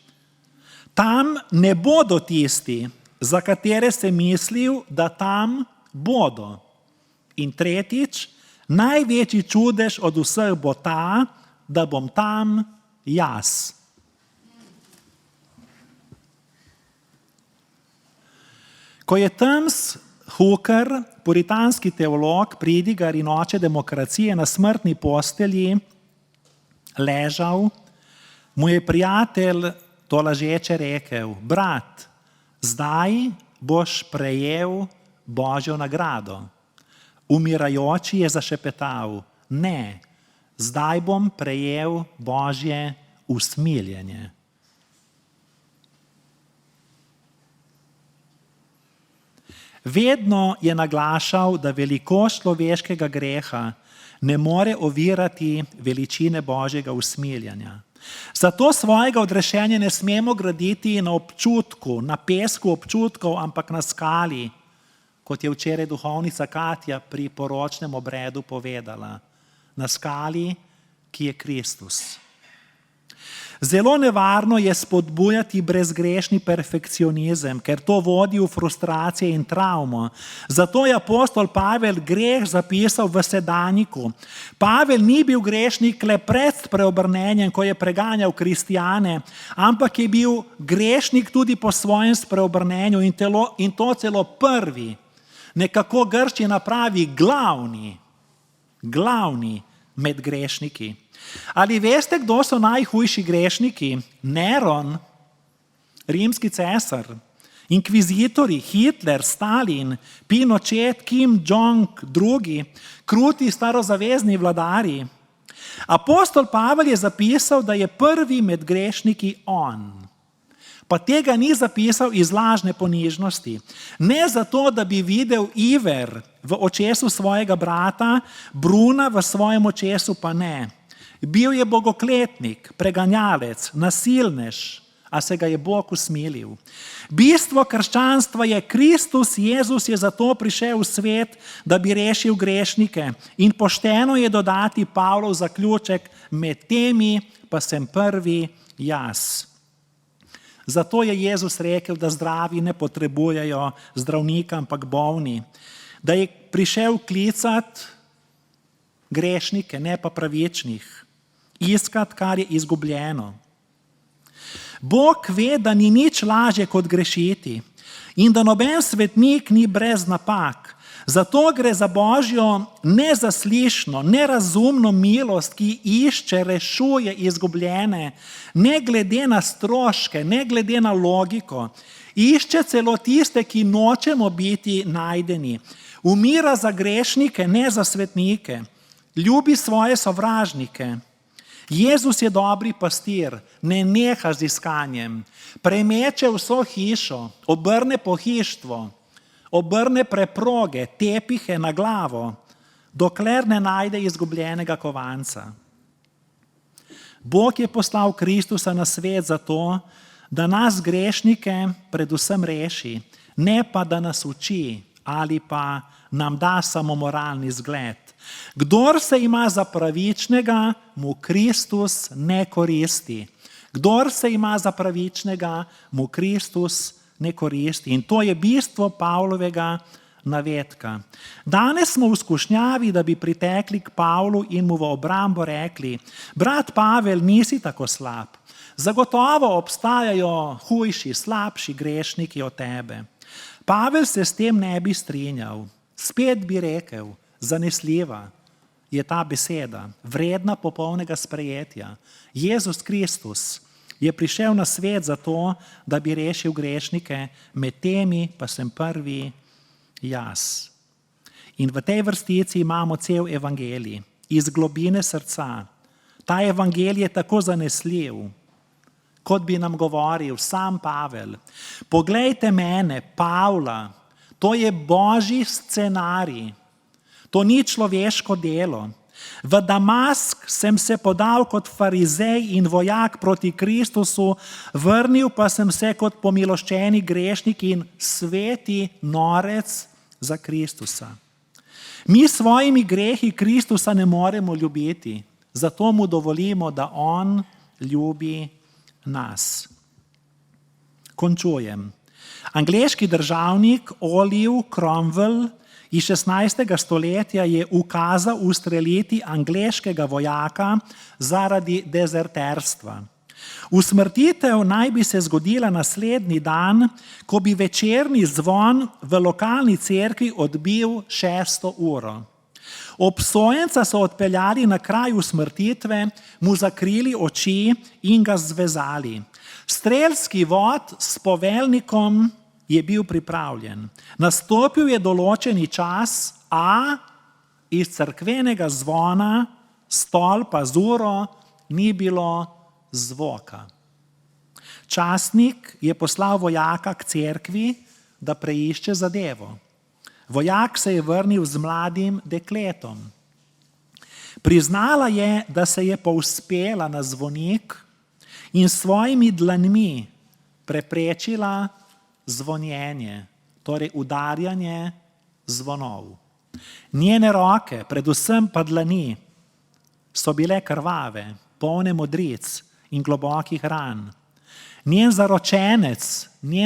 tam ne bodo tisti, za katere sem mislil, da tam bodo. In tretjič, največji čudež od vseh bo ta, da bom tam jaz. Ko je Thomas Hooker, puritanski teolog, pridigar in oče demokracije, na smrtni postelji ležal, mu je prijatelj to lažeče rekel, brat, zdaj boš prejel Božjo nagrado. Umirajoči je zašepetal, ne, zdaj bom prejel Božje usmiljenje. Vedno je naglašal, da velikost človeškega greha ne more ovirati veličine Božjega usmiljenja. Zato svojega odrešenja ne smemo graditi na občutku, na pesku občutkov, ampak na skali, kot je včeraj duhovnica Katja pri poročnem obredu povedala, na skali, ki je Kristus. Zelo nevarno je spodbujati brezgrešni perfekcionizem, ker to vodi v frustracije in travmo. Zato je apostol Pavel greh zapisal v sedanjiku. Pavel ni bil grešnik le pred preobrnenjem, ko je preganjal kristjane, ampak je bil grešnik tudi po svojem spreobrnenju in to celo prvi. Nekako grščina pravi glavni med grešniki. Ali veste, kdo so najhujši grešniki? Neron, rimski cesar, inkvizitorji, Hitler, Stalin, Pinochet, Kim Jong II, kruti starozavezni vladarji. Apostol Pavel je zapisal, da je prvi med grešniki on. Pa tega ni zapisal iz lažne ponižnosti. Ne zato, da bi videl iver v očesu svojega brata, Bruna v svojem očesu pa ne. Bil je bogokletnik, preganjalec, nasilnež, a se ga je Bog usmilil. Bistvo krščanstva je Kristus Jezus je zato prišel v svet, da bi rešil grešnike. In pošteno je dodati Pavlov zaključek, med temi pa sem prvi jaz. Zato je Jezus rekel, da zdravi ne potrebujejo zdravnika, ampak bolni. Da je prišel klicati grešnike, ne pa pravičnih. Iskati, kar je izgubljeno. Bog ve, da ni nič lažje kot grešiti in da noben svetnik ni brez napak. Zato gre za Božjo nezaslišno, nerazumno milost, ki išče, rešuje izgubljene, ne glede na stroške, ne glede na logiko. Išče celo tiste, ki nočemo biti najdeni. Umira za grešnike, ne za svetnike. Ljubi svoje sovražnike. Jezus je dobri pastir, ne neha z iskanjem. Premeče vso hišo, obrne pohištvo, obrne preproge, tepihe na glavo, dokler ne najde izgubljenega kovanca. Bog je poslal Kristusa na svet zato, da nas grešnike predvsem reši, ne pa da nas uči ali pa nam da samo moralni zgled. Kdor se ima za pravičnega, mu Kristus ne koristi. Kdor se ima za pravičnega, mu Kristus ne koristi. In to je bistvo Pavlovega navedka. Danes smo v skušnjavi, da bi pritekli k Pavlu in mu v obrambo rekli: brat Pavel, nisi tako slab. Zagotovo obstajajo hujši, slabši grešniki od tebe. Pavel se s tem ne bi strinjal. Spet bi rekel, zanesljiva je ta beseda, vredna popolnega sprejetja. Jezus Kristus je prišel na svet zato, da bi rešil grešnike, med temi pa sem prvi jaz. In v tej vrstici imamo cel evangelij, iz globine srca. Ta evangelij je tako zanesljiv, kot bi nam govoril sam Pavel. Poglejte mene, Pavla, to je Božji scenarij, to ni človeško delo. V Damask sem se podal kot farizej in vojak proti Kristusu, vrnil pa sem se kot pomiloščeni grešnik in sveti norec za Kristusa. Mi s svojimi grehi Kristusa ne moremo ljubiti, zato mu dovolimo, da on ljubi nas. Končujem. Angleški državnik Oliver Cromwell iz 16. stoletja je ukazal ustreliti angleškega vojaka zaradi dezerterstva. Usmrtitev naj bi se zgodila naslednji dan, ko bi večerni zvon v lokalni cerkvi odbil 6. uro. Obsojenca so odpeljali na kraj usmrtitve, mu zakrili oči in ga zvezali. Strelski vod s poveljnikom je bil pripravljen. Nastopil je določeni čas, a iz cerkvenega zvona, stolpa z uro, ni bilo zvoka. Častnik je poslal vojaka k cerkvi, da preišče zadevo. Vojak se je vrnil z mladim dekletom. Priznala je, da se je povzpela na zvonik in s svojimi dlanmi preprečila zvonjenje, torej udarjanje zvonov. Njene roke, predvsem pa dlani, so bile krvave, polne modric in globokih ran. Njen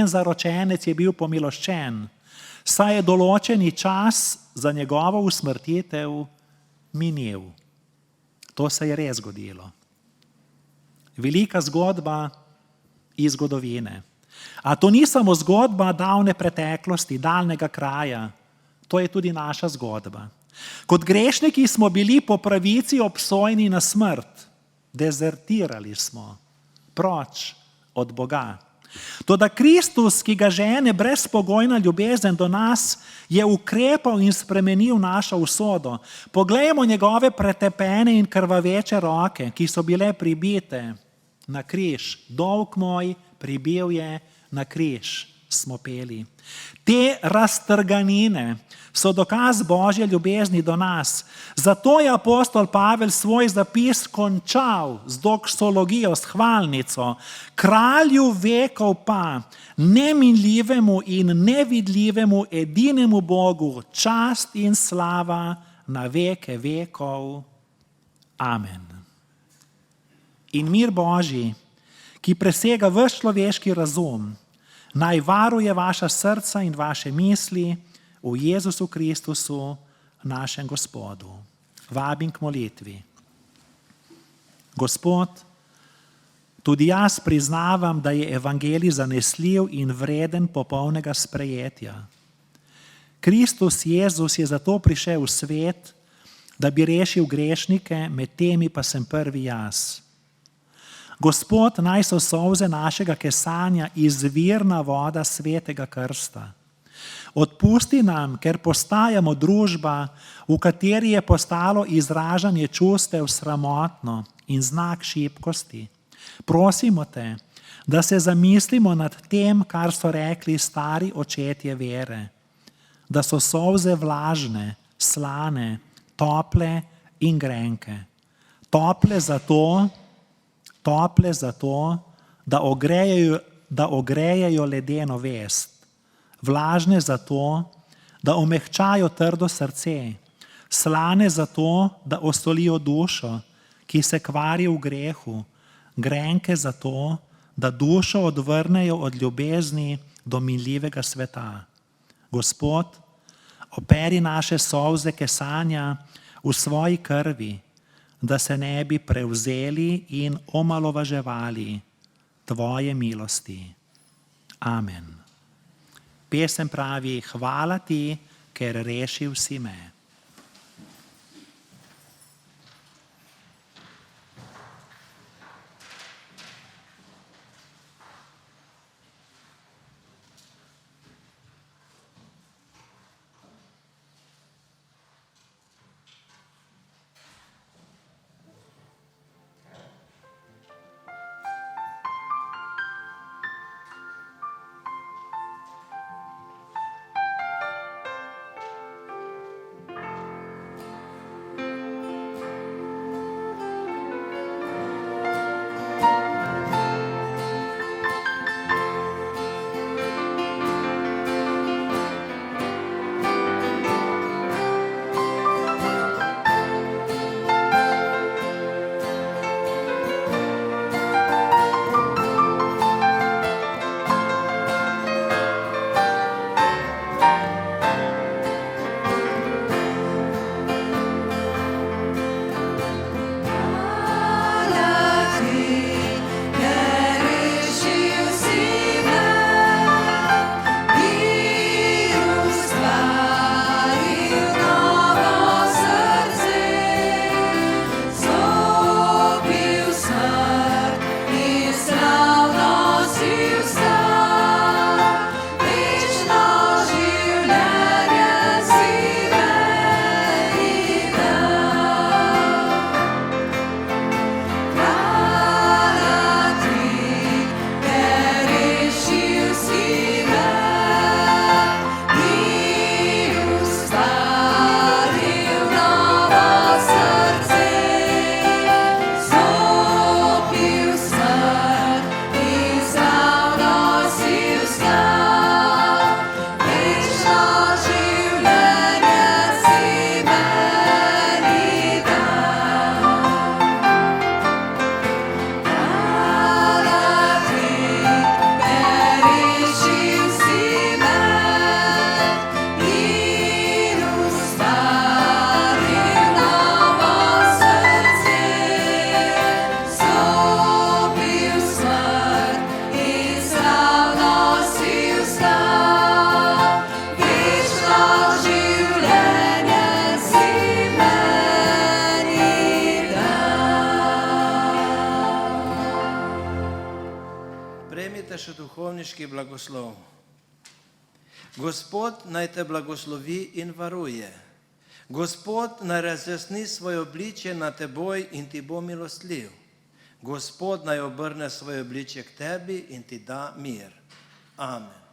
zaročenec je bil pomiloščen, saj je določeni čas za njegovo usmrtitev minil. To se je res zgodilo. Velika zgodba iz zgodovine. A to ni samo zgodba davne preteklosti, daljnega kraja. To je tudi naša zgodba. Kot grešniki smo bili po pravici obsojeni na smrt. Dezertirali smo proč od Boga. Toda Kristus, ki ga žene brezpogojna ljubezen do nas, je ukrepal in spremenil našo usodo. Poglejmo njegove pretepene in krvaveče roke, ki so bile pribite na križ. Dolg moj pribil je na križ, smo peli. Te raztrganine so dokaz Božje ljubezni do nas. Zato je apostol Pavel svoj zapis končal z doksologijo, s hvalnico. Kralju vekov pa, neminljivemu in nevidljivemu edinemu Bogu, čast in slava na veke vekov. Amen. In mir Božji, ki presega ves človeški razum, naj varuje vaša srca in vaše misli v Jezusu Kristusu, našem Gospodu. Vabim k molitvi. Gospod, tudi jaz priznavam, da je evangelij zanesljiv in vreden popolnega sprejetja. Kristus Jezus je zato prišel v svet, da bi rešil grešnike, med temi pa sem prvi jaz. Gospod, naj so solze našega kesanja izvirna voda svetega krsta. Odpusti nam, ker postajamo družba, v kateri je postalo izražanje čustev sramotno in znak šibkosti. Prosimo te, da se zamislimo nad tem, kar so rekli stari očetje vere, da so solze vlažne, slane, tople in grenke. Tople zato, da ogrejejo ledeno vest. Vlažne zato, da omehčajo trdo srce. Slane zato, da ostolijo dušo, ki se kvari v grehu. Grenke zato, da dušo odvrnejo od ljubezni do minljivega sveta. Gospod, operi naše solze kesanja v svoji krvi, da se ne bi prevzeli in omalovaževali tvoje milosti. Amen. Pesem pravi: hvala ti, ker rešil si me. Prejmite še duhovniški blagoslov. Gospod naj te blagoslovi in varuje. Gospod naj razjasni svoje obličje na teboj in ti bo milostljiv. Gospod naj obrne svoje obličje k tebi in ti da mir. Amen.